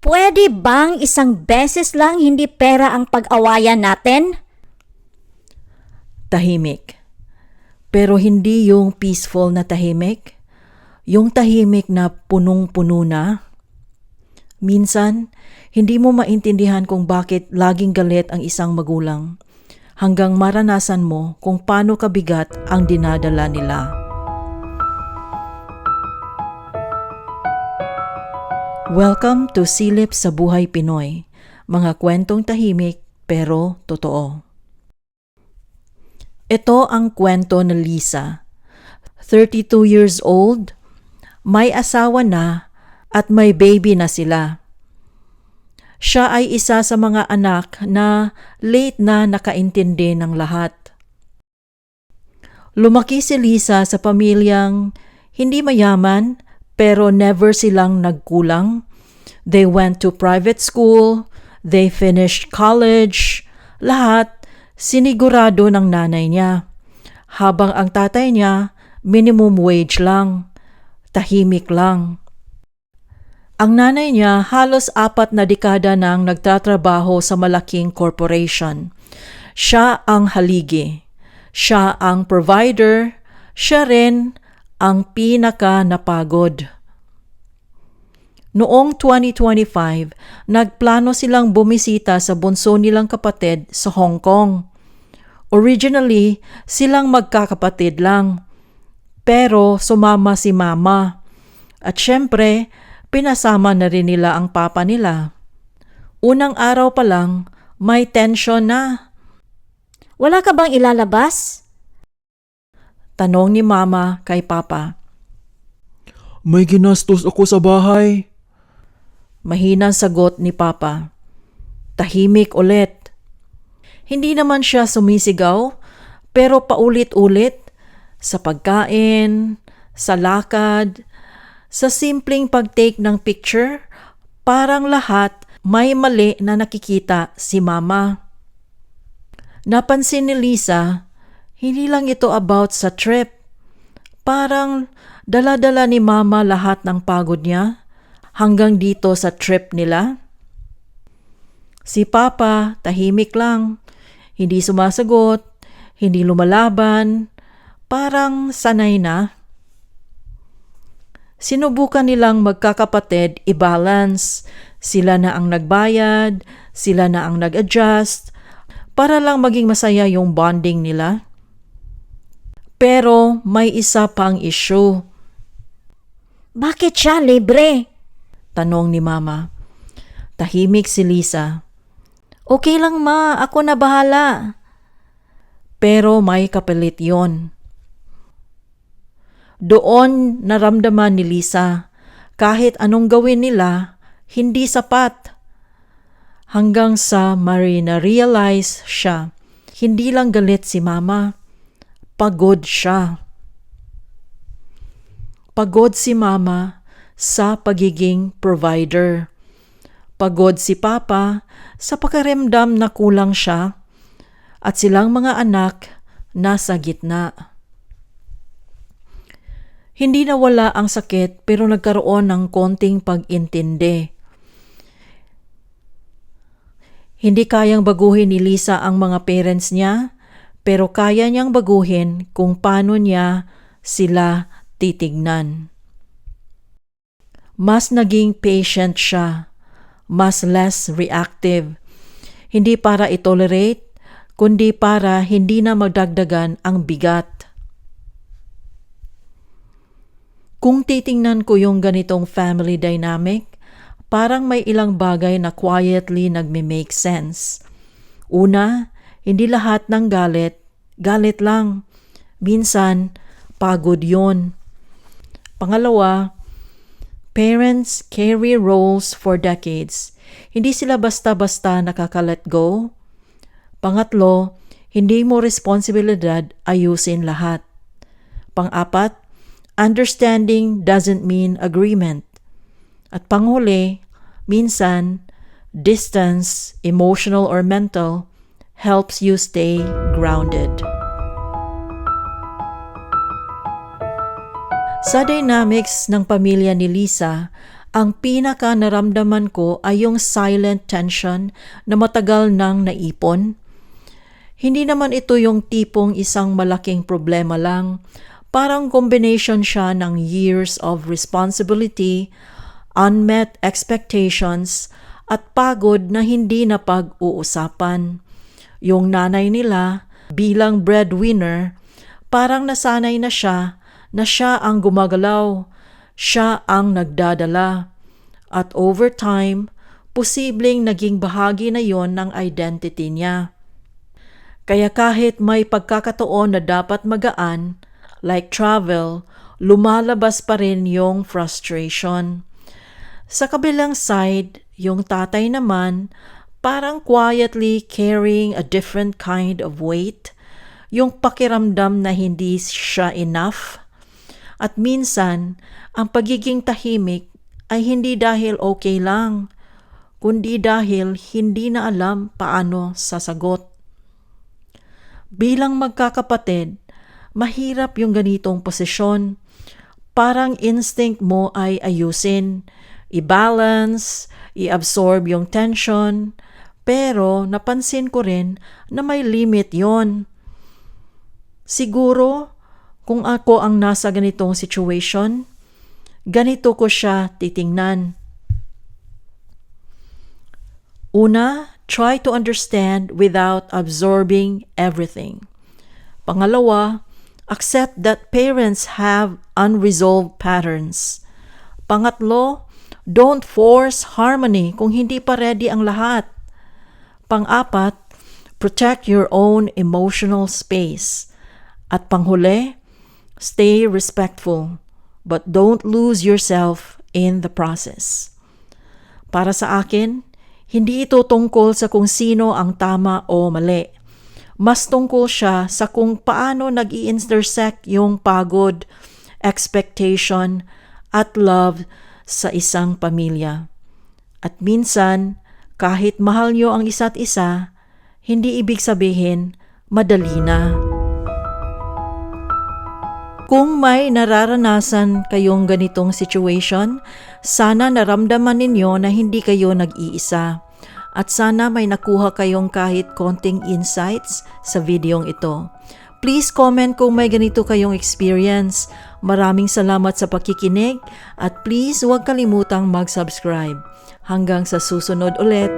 Pwede bang isang beses lang hindi pera ang pag-awayan natin? Tahimik. Pero hindi yung peaceful na tahimik. Yung tahimik na punong-puno na. Minsan, hindi mo maintindihan kung bakit laging galit ang isang magulang hanggang maranasan mo kung paano kabigat ang dinadala nila. Welcome to Silip sa Buhay Pinoy, mga kwentong tahimik pero totoo. Ito ang kwento ni Lisa, 32 years old, may asawa na at may baby na sila. Siya ay isa sa mga anak na late na nakaintindi ng lahat. Lumaki si Lisa sa pamilyang hindi mayaman pero never silang nagkulang. They went to private school, they finished college, lahat sinigurado ng nanay niya. Habang ang tatay niya, minimum wage lang, tahimik lang. Ang nanay niya halos 4 na dekada nang nagtatrabaho sa malaking corporation. Siya ang haligi. Siya ang provider. Siya rin ang pinaka napagod. Noong 2025, nagplano silang bumisita sa bunso nilang kapatid sa Hong Kong. Originally, silang magkakapatid lang. Pero sumama si mama. At syempre, pinasama na rin nila ang papa nila. Unang araw pa lang, may tension na. Wala ka bang ilalabas? Tanong ni mama kay papa. May ginastos ako sa bahay. Mahinang sagot ni papa. Tahimik ulit. Hindi naman siya sumisigaw, pero paulit-ulit sa pagkain, sa lakad, sa simpleng pag-take ng picture, parang lahat may mali na nakikita si mama. Napansin ni Lisa, hindi lang ito about sa trip. Parang dala-dala ni mama lahat ng pagod niya hanggang dito sa trip nila. Si papa tahimik lang, hindi sumasagot, hindi lumalaban, parang sanay na. Sinubukan nilang magkakapatid i-balance. Sila na ang nagbayad, sila na ang nag-adjust, para lang maging masaya yung bonding nila. Pero may isa pang issue. Bakit siya libre? Tanong ni mama. Tahimik si Lisa. Okay lang ma, ako na bahala. Pero may kapalit yon. Doon naramdaman ni Lisa, kahit anong gawin nila, hindi sapat. Hanggang sa na-realize siya, hindi lang galit si mama, pagod siya. Pagod si mama sa pagiging provider. Pagod si papa sa pakiramdam na kulang siya at silang mga anak nasa gitna. Hindi nawala ang sakit pero nagkaroon ng konting pag-intindi. Hindi kayang baguhin ni Lisa ang mga parents niya, pero kaya niyang baguhin kung paano niya sila titignan. Mas naging patient siya, mas less reactive. Hindi para i-tolerate, kundi para hindi na magdagdagan ang bigat. Kung titingnan ko yung ganitong family dynamic, parang may ilang bagay na quietly nagme-make sense. Una, hindi lahat ng galit lang. Minsan, pagod yun. Pangalawa, parents carry roles for decades. Hindi sila basta-basta nakaka-let go. Pangatlo, hindi mo responsibilidad ayusin lahat. Pang-apat, understanding doesn't mean agreement. At panghuli, minsan, distance, emotional or mental, helps you stay grounded. Sa dynamics ng pamilya ni Lisa, Ang pinaka naramdaman ko ay yung silent tension na matagal nang naipon. Hindi naman ito yung tipong isang malaking problema lang. Parang combination siya ng years of responsibility, unmet expectations, at pagod na hindi na pag-uusapan. Yung nanay nila, bilang breadwinner, parang nasanay na siya ang gumagalaw, siya ang nagdadala. At over time, posibleng naging bahagi na yon ng identity niya. Kaya kahit may pagkakataon na dapat magaan, like travel, lumalabas pa rin yung frustration. Sa kabilang side, yung tatay naman, parang quietly carrying a different kind of weight, yung pakiramdam na hindi siya enough. At minsan, ang pagiging tahimik ay hindi dahil okay lang, kundi dahil hindi na alam paano sasagot. Bilang magkakapatid, mahirap yung ganitong posisyon. Parang instinct mo ay ayusin, i-balance, i-absorb yung tension, pero napansin ko rin na may limit yon. Siguro, kung ako ang nasa ganitong situation, ganito ko siya titingnan. Una, try to understand without absorbing everything. Pangalawa, accept that parents have unresolved patterns. Pangatlo, don't force harmony kung hindi pa ready ang lahat. Pang-apat, protect your own emotional space. At panghuli, stay respectful, but don't lose yourself in the process. Para sa akin, hindi ito tungkol sa kung sino ang tama o mali. Mas tungkol siya sa kung paano nag-i-intersect yung pagod, expectation, at love sa isang pamilya. At minsan, kahit mahal nyo ang isa't isa, hindi ibig sabihin madali na. Kung may nararanasan kayong ganitong situation, sana naramdaman ninyo na hindi kayo nag-iisa. At sana may nakuha kayong kahit konting insights sa videong ito. Please comment kung may ganito kayong experience. Maraming salamat sa pakikinig at please huwag kalimutang mag-subscribe. Hanggang sa susunod ulit.